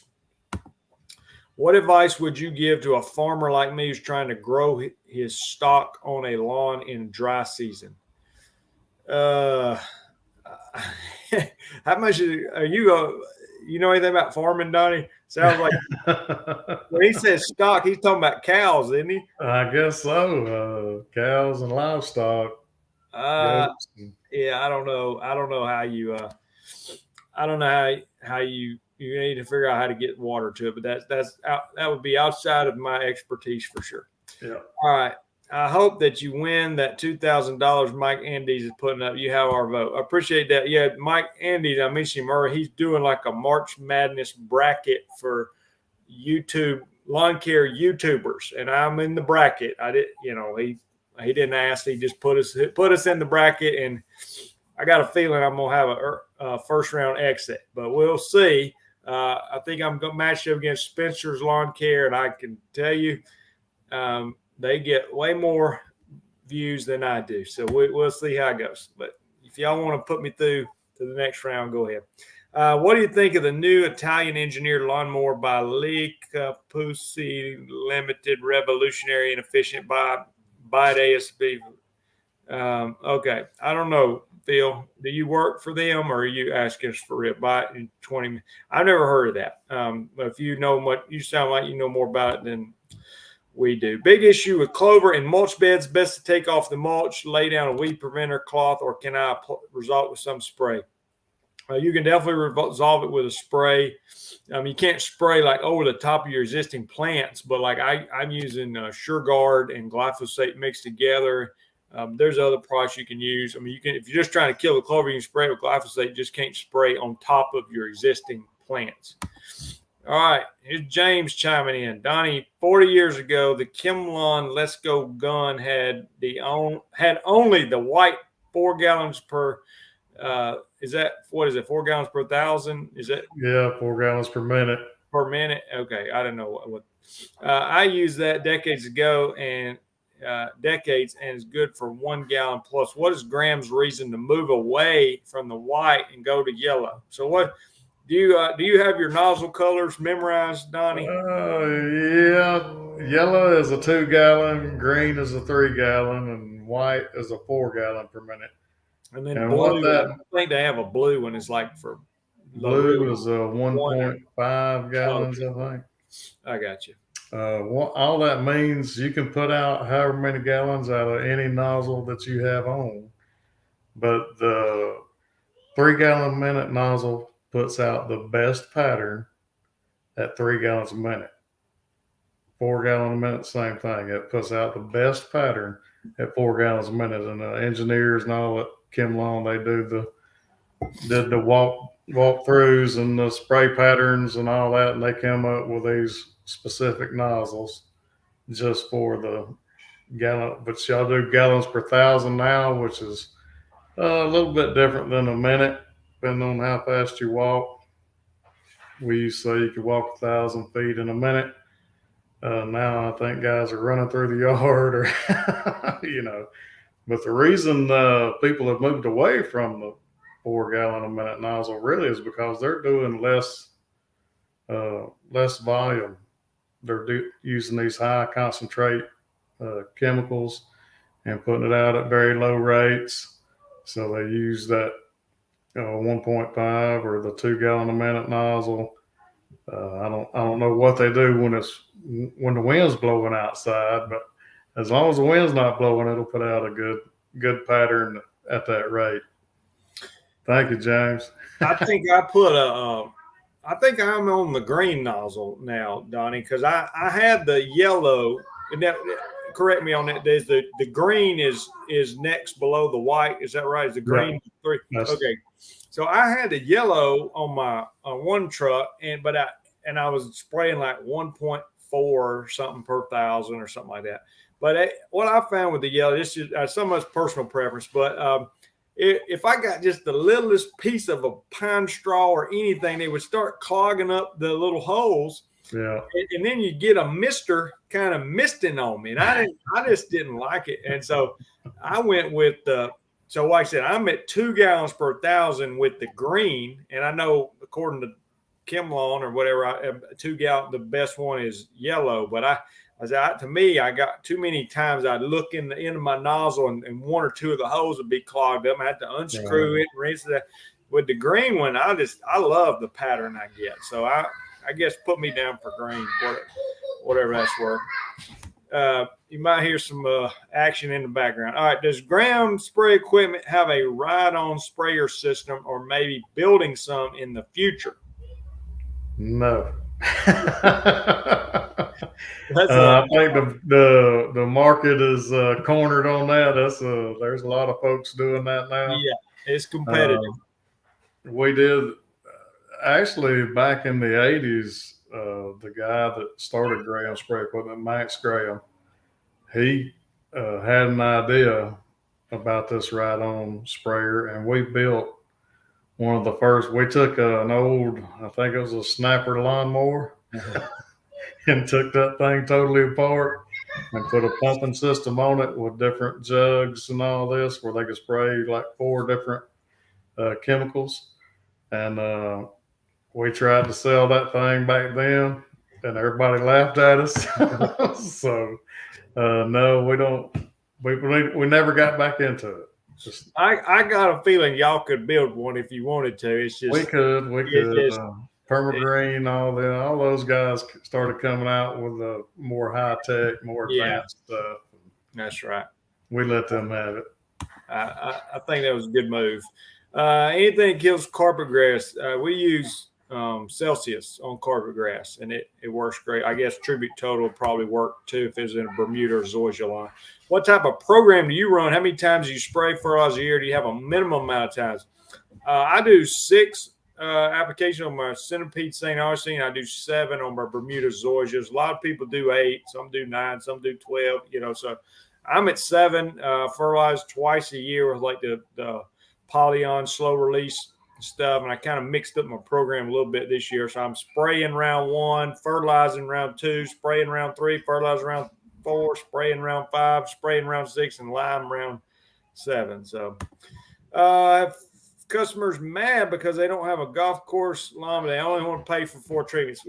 What advice would you give to a farmer like me who's trying to grow his stock on a lawn in dry season? How much are you? You know anything about farming, Donnie? Sounds like when he says stock, he's talking about cows, isn't he? I guess so. Cows and livestock. Yeah, I don't know. I don't know how you. I don't know how you need to figure out how to get water to it, but that would be outside of my expertise for sure. Yeah. All right. I hope that you win that $2,000 Mike Andes is putting up. You have our vote. I appreciate that. Yeah, Mike Andes, I mentioned him earlier. He's doing like a March Madness bracket for YouTube lawn care YouTubers, and I'm in the bracket. I did, he didn't ask. He just put us in the bracket, and I got a feeling I'm gonna have a first round exit, but we'll see. I think I'm going to match up against Spencer's Lawn Care, and I can tell you they get way more views than I do. So we'll see how it goes. But if y'all want to put me through to the next round, go ahead. What do you think of the new Italian engineered lawnmower by Lee Capuzzi Limited, revolutionary and efficient by ASB? Okay. I don't know, Phil. Do you work for them, or are you asking us for it by 20 minutes? I've never heard of that. But if you know what, you sound like you know more about it than we do. Big issue with clover and mulch beds. Best to take off the mulch, lay down a weed preventer cloth, or can I result with some spray? You can definitely resolve it with a spray. You can't spray like over the top of your existing plants, but like I'm using SureGuard and glyphosate mixed together. There's other products you can use. If you're just trying to kill the clover, you can spray it with glyphosate. You just can't spray on top of your existing plants. All right, here's James chiming in. Donnie, 40 years ago, the Kimlon Let's Go gun had only the white 4 gallons per. Is that what is it? 4 gallons per 1,000? Is that? Yeah, 4 gallons per minute. Per minute. Okay, I don't know what. I used that decades ago and is good for 1 gallon plus. What is Graham's reason to move away from the white and go to yellow? So what do you have your nozzle colors memorized, Donnie? Yeah. Yellow is a 2 gallon, green is a 3 gallon, and white is a 4 gallon per minute. And then And what blue, that I think they have a blue one is like for blue is a one. 1.5 gallons, I think. I got you. All that means you can put out however many gallons out of any nozzle that you have on, but the 3 gallon a minute nozzle puts out the best pattern at 3 gallons a minute. 4 gallon a minute, same thing. It puts out the best pattern at 4 gallons a minute. And the engineers and all that, Kim Long, they did the walkthroughs and the spray patterns and all that, and they come up with these specific nozzles just for the gallon. But y'all do gallons per thousand now, which is a little bit different than a minute, depending on how fast you walk. We used to say you could walk 1,000 feet in a minute. Now I think guys are running through the yard, or But the reason people have moved away from the 4 gallon a minute nozzle really is because they're doing less volume. They're using these high concentrate chemicals and putting it out at very low rates. So they use that 1.5 or the 2 gallon a minute nozzle. I don't know what they do when the wind's blowing outside, but as long as the wind's not blowing, it'll put out a good pattern at that rate. Thank you, James. I think I think I'm on the green nozzle now, Donnie, because I had the yellow. And that, correct me on that. There's the green is next below the white. Is that right? Is the green three? Yes. Okay. So I had the yellow on my one truck, and I was spraying like 1.4 or something per thousand or something like that. But what I found with the yellow, this is so much personal preference, but if I got just the littlest piece of a pine straw or anything, they would start clogging up the little holes. Yeah. And then you get a mister kind of misting on me. And I just didn't like it. And so I went with so like I said, I'm at 2 gallons per thousand with the green. And I know according to Kim Lawn or whatever, 2 gallon, the best one is yellow. But to me, I got too many times I'd look in the end of my nozzle and one or two of the holes would be clogged up. I had to unscrew it and rinse it. With the green one, I love the pattern I get. So I guess put me down for green, whatever that's worth. You might hear some action in the background. All right. Does Graham Spray Equipment have a ride-on sprayer system or maybe building some in the future? No. I think the market is cornered on that. There's a lot of folks doing that now. Yeah, it's competitive. We did actually back in the 80s. The guy that started Graham Spray Equipment, Max Graham, he had an idea about this ride-on sprayer, and we built one of the first. We took an old, I think it was a snapper lawnmower, and took that thing totally apart and put a pumping system on it with different jugs and all this, where they could spray like 4 different chemicals. And we tried to sell that thing back then, and everybody laughed at us. So no, we don't. We never got back into it. I got a feeling y'all could build one if you wanted to. It's just we could. Permagreen, all those guys started coming out with a more high tech, more advanced stuff. That's right. We let them have it. I think that was a good move. Anything kills carpet grass, we use Celsius on carpet grass, and it works great. I guess Tribute Total would probably work too if it's in a Bermuda or Zoysia line. What type of program do you run? How many times do you spray fertilizer a year? Do you have a minimum amount of times? I do 6 applications on my Centipede St. Augustine. I do 7 on my Bermuda Zoysias. A lot of people do 8, some do 9, some do 12. So I'm at 7. Fertilized twice a year with like the Polyon slow release stuff, and I kind of mixed up my program a little bit this year. So I'm spraying round 1, fertilizing round 2, spraying round 3, fertilizing round 4, spraying round 5, spraying round 6, and lime round 7. So if customers mad because they don't have a golf course llama, they only want to pay for 4 treatments.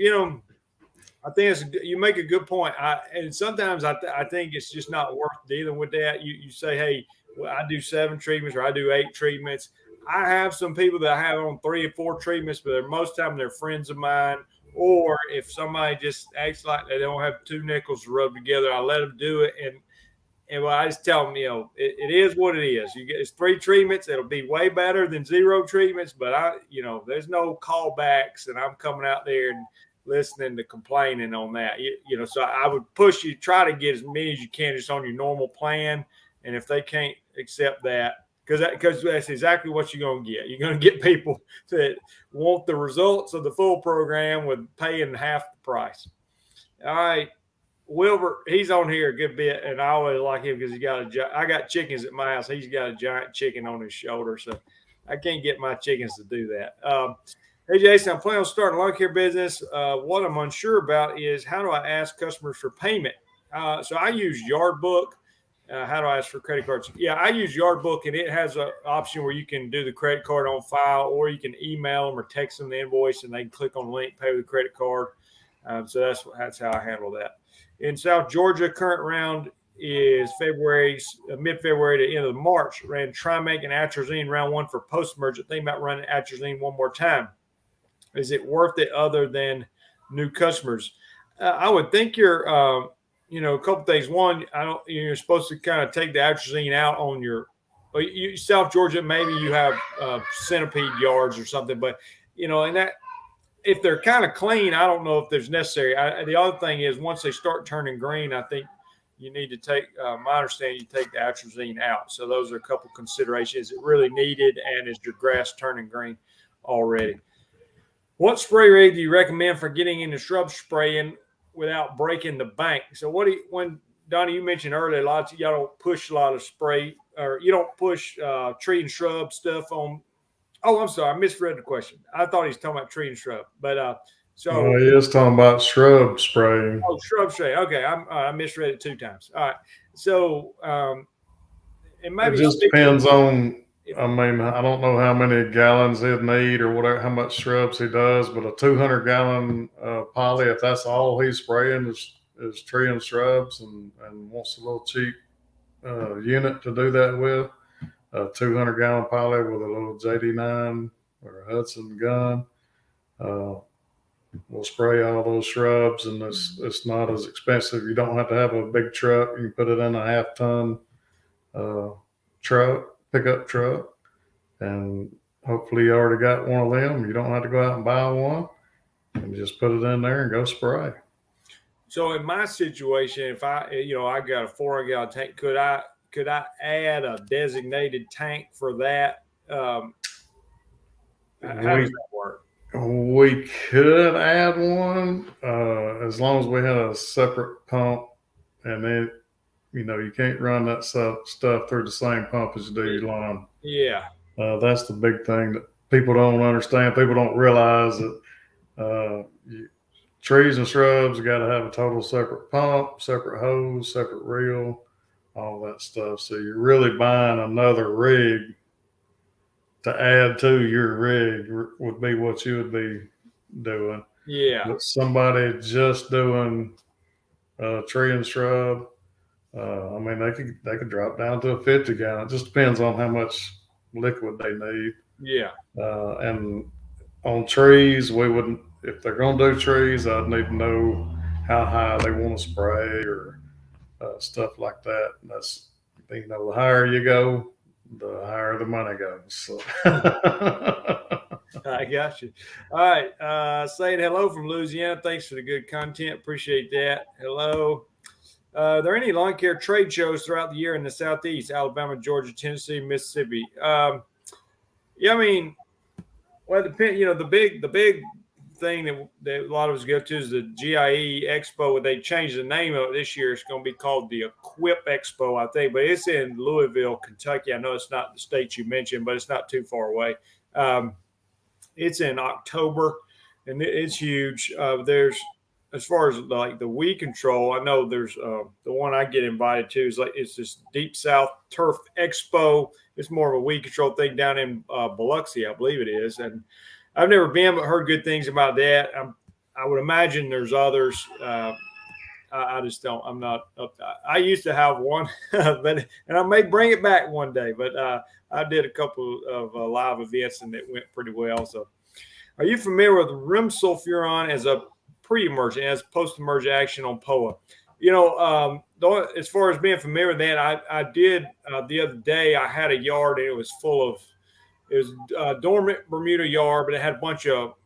I think you make a good point. And sometimes I think it's just not worth dealing with that. You say, hey, well, I do 7 treatments or I do 8 treatments. I have some people that have on 3 or 4 treatments, but most of the time they're friends of mine. Or if somebody just acts like they don't have 2 nickels to rub together, I let them do it. And well, I just tell them, it is what it is. It's 3 treatments. It'll be way better than 0 treatments, but there's no callbacks, and I'm coming out there and listening to complaining on that. So I would push you, try to get as many as you can just on your normal plan. And if they can't accept that, because that's exactly what you're going to get. You're going to get people that want the results of the full program with paying half the price. All right. Wilbur, he's on here a good bit, and I always like him because I got chickens at my house. He's got a giant chicken on his shoulder, so I can't get my chickens to do that. Hey, Jason, I'm planning on starting a lawn care business. What I'm unsure about is how do I ask customers for payment? So I use Yardbook. How do I ask for credit cards? Yeah, I use Yardbook, and it has an option where you can do the credit card on file, or you can email them or text them the invoice, and they can click on the link, pay with a credit card. So that's how I handle that. In South Georgia, current round is mid-February to end of March. Ran Trimake and Atrazine round 1 for post-emergent. Think about running Atrazine one more time. Is it worth it other than new customers? I would think you're, a couple things. One, you're supposed to kind of take the Atrazine out on your, South Georgia, maybe you have centipede yards or something, but, and that, if they're kind of clean, I don't know if there's necessary. The other thing is once they start turning green, I think you need to take, my understanding, you take the Atrazine out. So those are a couple considerations. Is it really needed, and is your grass turning green already? What spray rate do you recommend for getting into shrub spraying without breaking the bank? So when Donnie, you mentioned earlier, y'all don't push a lot of spray, or you don't push tree and shrub stuff on. Oh, I'm sorry. I misread the question. I thought he was talking about tree and shrub, but so he is talking about shrub spraying. Oh, shrub spraying. Okay, I misread it 2 times. All right. So it just depends on. I mean, I don't know how many gallons he'd need or whatever, how much shrubs he does, but a 200-gallon poly, if that's all he's spraying is tree and shrubs, and wants a little cheap unit to do that with. A 200-gallon poly with a little JD9 or a Hudson gun. We'll spray all those shrubs, and it's not as expensive. You don't have to have a big truck. You can put it in a half-ton pickup truck, and hopefully you already got one of them. You don't have to go out and buy one, and just put it in there and go spray. So in my situation, if I got a 400-gallon tank, could I add a designated tank for that? How does that work? We could add one as long as we had a separate pump, and then you can't run that stuff through the same pump as you do your lawn. Yeah, that's the big thing that people don't understand. People don't realize that trees and shrubs got to have a total separate pump, separate hose, separate reel, all that stuff. So you're really buying another rig to add to your rig would be what you would be doing. Yeah. But somebody just doing tree and shrub, I mean, they could drop down to a 50-gallon. It just depends on how much liquid they need. Yeah. And on trees, we wouldn't, if they're going to do trees, I'd need to know how high they want to spray or stuff like that. That's, the higher you go, the higher the money goes. So. I got you. All right. Saying hello from Louisiana. Thanks for the good content. Appreciate that. Hello. Are there any lawn care trade shows throughout the year in the Southeast, Alabama, Georgia, Tennessee, Mississippi? Yeah, I mean, well, it depends. The big thing that a lot of us go to is the GIE Expo. They changed the name of it this year. It's going to be called the Equip Expo, I think, but it's in Louisville, Kentucky. I know it's not the state you mentioned, but it's not too far away. It's in October, and it's huge. There's as far as like the weed control, I know there's the one I get invited to is like it's this Deep South Turf Expo. It's more of a weed control thing down in Biloxi, I believe it is, and I've never been, but heard good things about that. I would imagine there's others. I just don't. I'm not. I used to have one, but and I may bring it back one day. But I did a couple of live events and it went pretty well. So, are you familiar with rim sulfuron as a pre-emergent, as post-emergent action on POA? As far as being familiar with that, I did the other day. I had a yard and it was full of. It was a dormant Bermuda yard, but it had a bunch of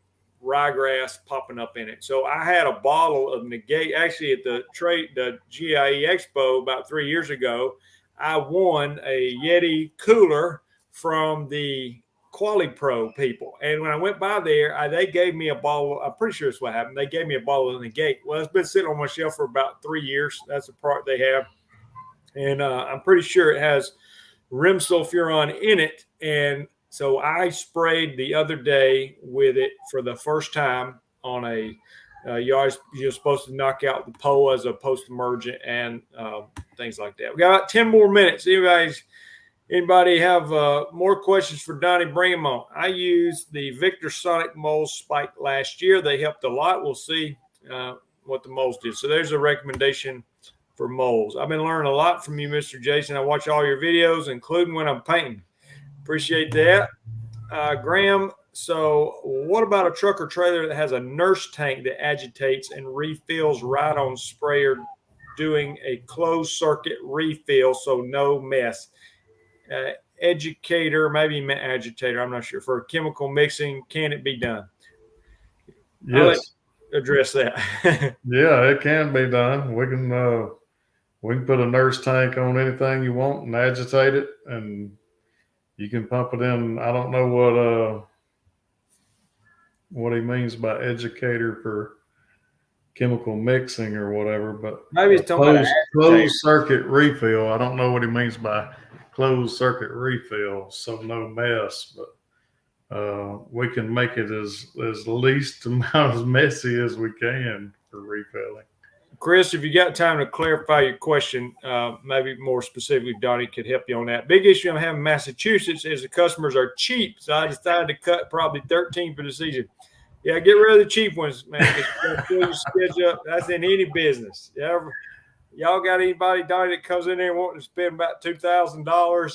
ryegrass popping up in it. So I had a bottle of Negate. Actually, at the GIE Expo about 3 years ago, I won a Yeti cooler from the Quali Pro people. And when I went by there, they gave me a bottle. I'm pretty sure that's what happened. They gave me a bottle of Negate. Well, it's been sitting on my shelf for about 3 years. That's the product they have. And I'm pretty sure it has rim sulfuron in it. And so I sprayed the other day with it for the first time on you're supposed to knock out the POA as a post-emergent and things like that. We got about 10 more minutes. Anybody have more questions for Donnie? Bring them on. I used the Victor Sonic mold spike last year. They helped a lot. We'll see what the molds did. So there's a recommendation for molds. I've been learning a lot from you, Mr. Jason. I watch all your videos, including when I'm painting. Appreciate that. Graham, so what about a truck or trailer that has a nurse tank that agitates and refills right on sprayer doing a closed circuit refill so no mess? Educator, maybe agitator, I'm not sure. For chemical mixing, can it be done? Yes. Address that. Yeah, it can be done. We can put a nurse tank on anything you want and agitate it, and you can pump it in. I don't know what he means by educator for chemical mixing or whatever, but maybe it's talking about closed circuit refill. I don't know what he means by closed circuit refill, so no mess, but we can make it as least amount as messy as we can for refilling. Chris, if you got time to clarify your question, maybe more specifically, Donnie could help you on that. Big issue I'm having in Massachusetts is the customers are cheap, so I decided to cut probably 13 for the season. Yeah, get rid of the cheap ones, man. Fill your schedule up. That's in any business. Y'all got anybody, Donnie, that comes in there wanting to spend about $2,000?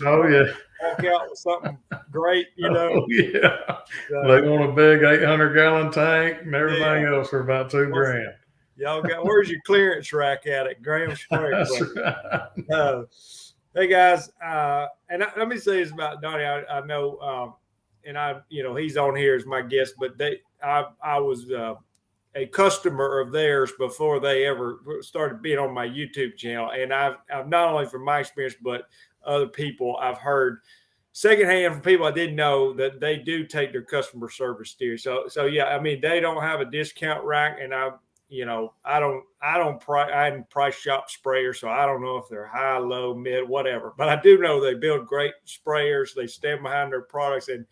Oh, yeah. Walk out with something great, Oh, yeah. They want a big 800-gallon tank and everything else for about $2,000. Y'all got, where's your clearance rack at Graham Spray? That's right. Hey guys, and let me say this about Donnie. I know, and he's on here as my guest, but I was a customer of theirs before they ever started being on my YouTube channel, and I've not only from my experience, but other people I've heard secondhand from people I didn't know that they do take their customer service serious. So yeah, I mean they don't have a discount rack, and I hadn't price shop sprayers, so I don't know if they're high, low, mid, whatever. But I do know they build great sprayers. They stand behind their products, and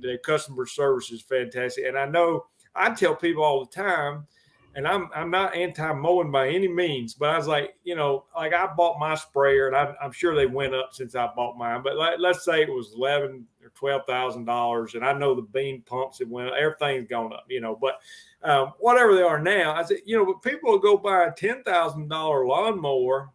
the customer service is fantastic. And I know I tell people all the time, and I'm not anti-mowing by any means, but I was like, like I bought my sprayer, and I'm sure they went up since I bought mine. But let's say it was $11,000 or $12,000, and I know the bean pumps that went up, everything's gone up, But whatever they are now, I said, but people will go buy a $10,000 lawnmower,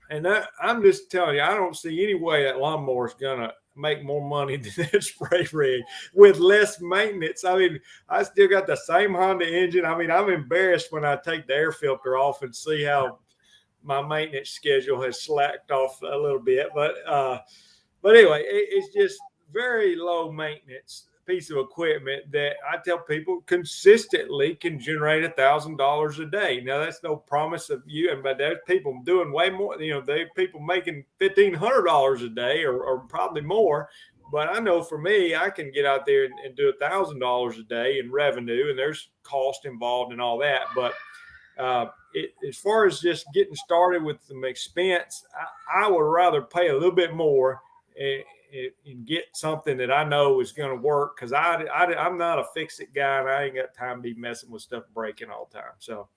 and I'm just telling you, I don't see any way that lawnmower is gonna make more money than that spray rig with less maintenance. I mean, I still got the same Honda engine. I mean, I'm embarrassed when I take the air filter off and see how my maintenance schedule has slacked off a little bit. But anyway, it's just very low maintenance piece of equipment that I tell people consistently can generate $1,000 a day. Now that's no promise of you, but there's people doing way more. They people making $1,500 a day or probably more. But I know for me, I can get out there and do $1,000 a day in revenue, and there's cost involved and all that. But as far as just getting started with some expense, I would rather pay a little bit more and get something that I know is going to work, because I'm not a fix-it guy, and I ain't got time to be messing with stuff breaking all the time. So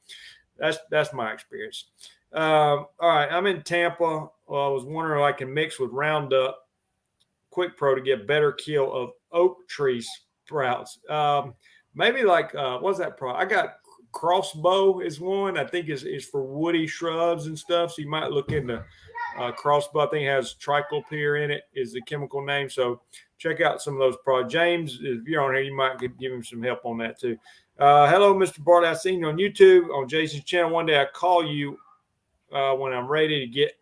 that's my experience. All right, I'm in Tampa. Well, I was wondering if I can mix with Roundup Quick Pro to get better kill of oak tree sprouts. Maybe like what's that product? I got Crossbow is one. I think is for woody shrubs and stuff. So you might look into Crossbow. I think it has triclopyr in it is the chemical name. So check out some of those products. James, if you're on here, you might give him some help on that too. Hello, Mr. Bartley. I seen you on YouTube on Jason's channel. One day I call you when I'm ready to get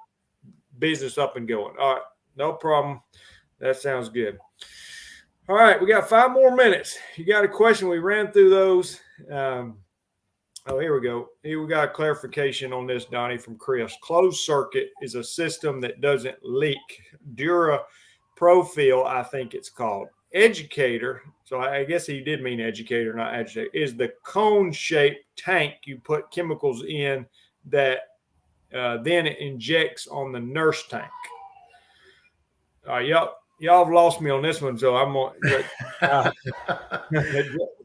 business up and going. All right, no problem. That sounds good. All right, we got 5 more minutes. You got a question? We ran through those. Oh, here we go. Here we got a clarification on this, Donnie, from Chris. Closed circuit is a system that doesn't leak. Dura Profil, I think it's called. Educator, so I guess he did mean educator, not agitator, is the cone-shaped tank you put chemicals in that then it injects on the nurse tank. Y'all have lost me on this one, so I'm going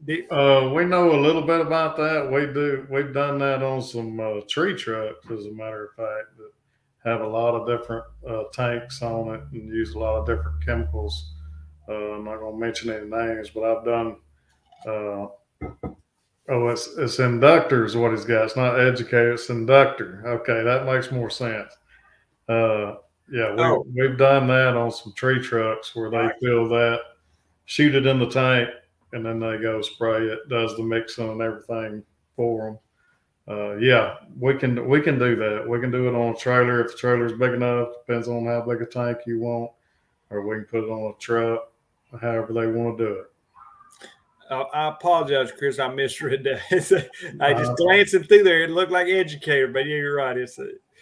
we know a little bit about that. We've done that on some tree trucks, as a matter of fact, that have a lot of different tanks on it and use a lot of different chemicals. I'm not going to mention any names, but I've done. It's inductor is what he's got. It's not educator. It's inductor. Okay, that makes more sense. We've done that on some tree trucks where they fill that, shoot it in the tank, and then they go spray it, does the mixing and everything for them. We can do that. We can do it on a trailer if the trailer's big enough. Depends on how big a tank you want, or we can put it on a truck, however they want to do it. I apologize, Chris. I misread that. I just glancing through there, it looked like educator, but you're right.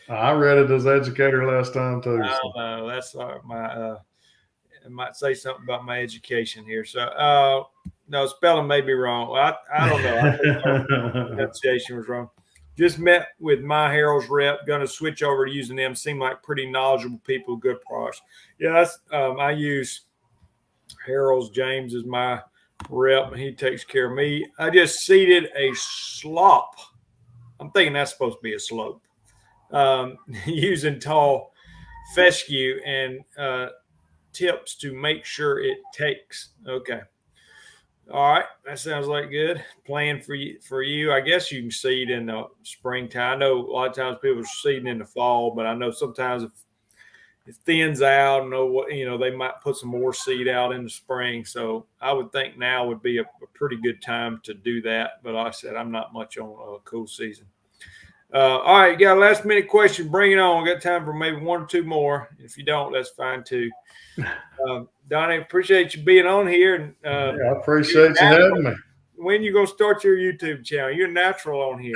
I read it as educator last time too. I don't know. That's my. I might say something about my education here. So, no, spelling may be wrong. I don't know. I think the pronunciation was wrong. Just met with my Harold's rep. Going to switch over to using them. Seem like pretty knowledgeable people, good products. Yeah, that's. I use Harold's. James is my rep, and he takes care of me. I just seeded a slop. I'm thinking that's supposed to be a slope. Using tall fescue and tips to make sure it takes. Okay. All right. That sounds like good plan for you. I guess you can seed in the springtime. I know a lot of times people are seeding in the fall, but I know sometimes if it thins out, they might put some more seed out in the spring. So I would think now would be a pretty good time to do that. But like I said, I'm not much on a cool season. All right, you got a last minute question. Bring it on. We got time for maybe 1 or 2 more. If you don't, that's fine too. Donnie, appreciate you being on here. And I appreciate you having me. When you gonna start your YouTube channel? You're natural on here.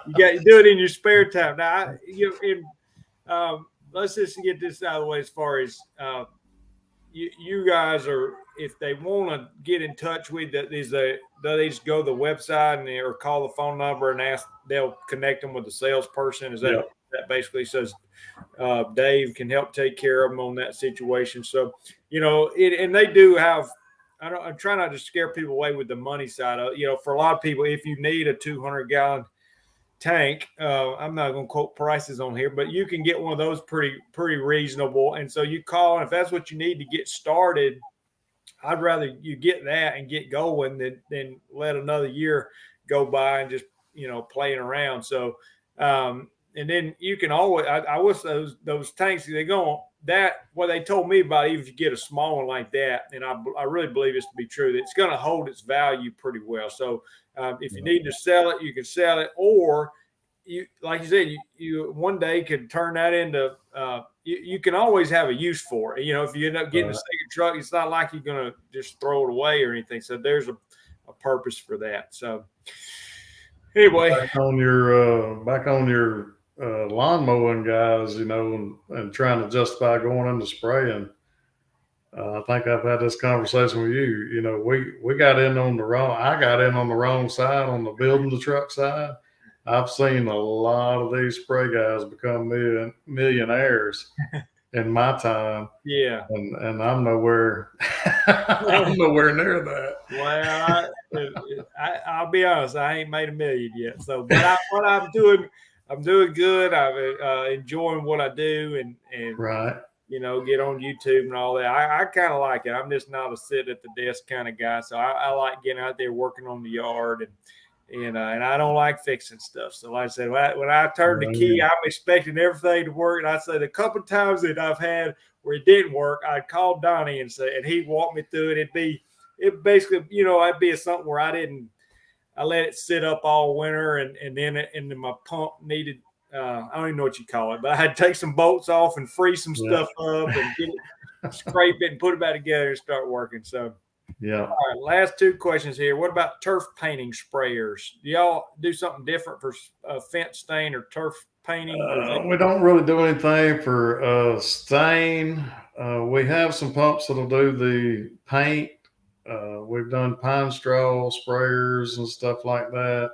You do it in your spare time. Now, let's just get this out of the way. As far as you guys are, if they want to get in touch with that, they just go to the website or call the phone number and ask. They'll connect them with the salesperson. Is that that basically says Dave can help take care of them on that situation? So and they do have. I'm trying not to scare people away with the money side of for a lot of people, if you need a 200-gallon tank, I'm not going to quote prices on here, but you can get one of those pretty reasonable. And so you call, and if that's what you need to get started, I'd rather you get that and get going than let another year go by and just playing around. So and then you can always I wish those tanks they go that what they told me about, even if you get a small one like that, and I really believe this to be true, that it's going to hold its value pretty well. So if you need to sell it, you can sell it, or you, like you said, you one day could turn that into you can always have a use for it. If you end up getting a second truck, it's not like you're going to just throw it away or anything. So there's a purpose for that. So anyway, back on your lawn mowing guys, and trying to justify going into spraying. I think I've had this conversation with you. We got in on the wrong. I got in on the wrong side on the building the truck side. I've seen a lot of these spray guys become millionaires in my time. Yeah. And I'm nowhere, I'm nowhere near that. Well, I'll be honest, I ain't made $1 million yet. So, but what I'm doing good. I'm enjoying what I do, and Right. get on YouTube and all that. I kind of like it. I'm just not a sit at the desk kind of guy. So I like getting out there working on the yard, and I don't like fixing stuff. So like I said, when I turned the key, I'm expecting everything to work. And I said a couple of times that I've had where it didn't work, I'd call Donnie and he'd walk me through it. It basically, it'd be something where I let it sit up all winter, and then my pump needed, I don't even know what you call it, but I had to take some bolts off and free some stuff up and get it, scrape it and put it back together and start working. So, yeah. All right, last 2 questions here. What about turf painting sprayers? Do y'all do something different for fence stain or turf painting? We don't really do anything for stain. We have some pumps that'll do the paint. We've done pine straw sprayers and stuff like that.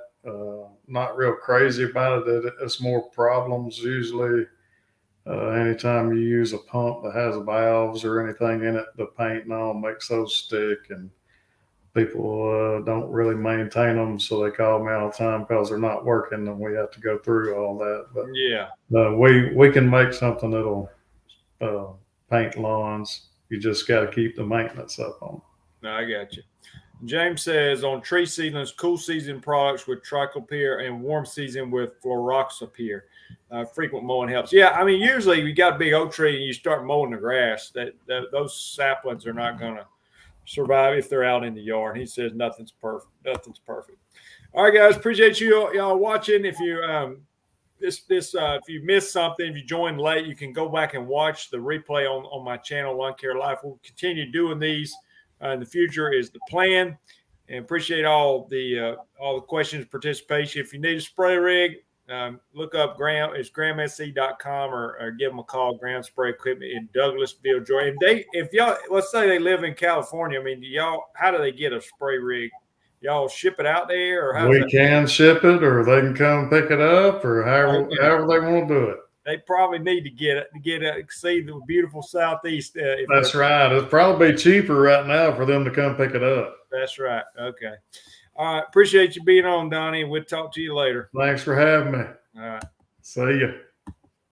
Not real crazy about it. It's more problems usually. Anytime you use a pump that has valves or anything in it, the paint and all makes those stick, and people don't really maintain them. So they call me all the time because they're not working, and we have to go through all that. But yeah, we can make something that'll paint lawns. You just got to keep the maintenance up on them. No, I got you. James says on tree seedlings, cool season products with triclopyr and warm season with fluroxapyr. Frequent mowing helps. Yeah, I mean, usually you got a big oak tree and you start mowing the grass, that those saplings are not going to survive if they're out in the yard. He says nothing's perfect. Nothing's perfect. All right, guys, appreciate y'all watching. If you if you missed something, if you joined late, you can go back and watch the replay on my channel, Lawn Care Life. We'll continue doing these in the future is the plan, and appreciate all the questions, participation. If you need a spray rig, look up Graham. It's GrahamSC.com or give them a call. Graham Spray Equipment in Douglasville, Georgia. And if y'all, let's say they live in California, I mean, how do they get a spray rig? Y'all ship it out there, or we can ship it, or they can come pick it up, or however they want to do it. They probably need to get it, see the beautiful Southeast. That's right. It'll probably be cheaper right now for them to come pick it up. That's right. Okay. All right. Appreciate you being on, Donnie. We'll talk to you later. Thanks for having me. All right. See ya.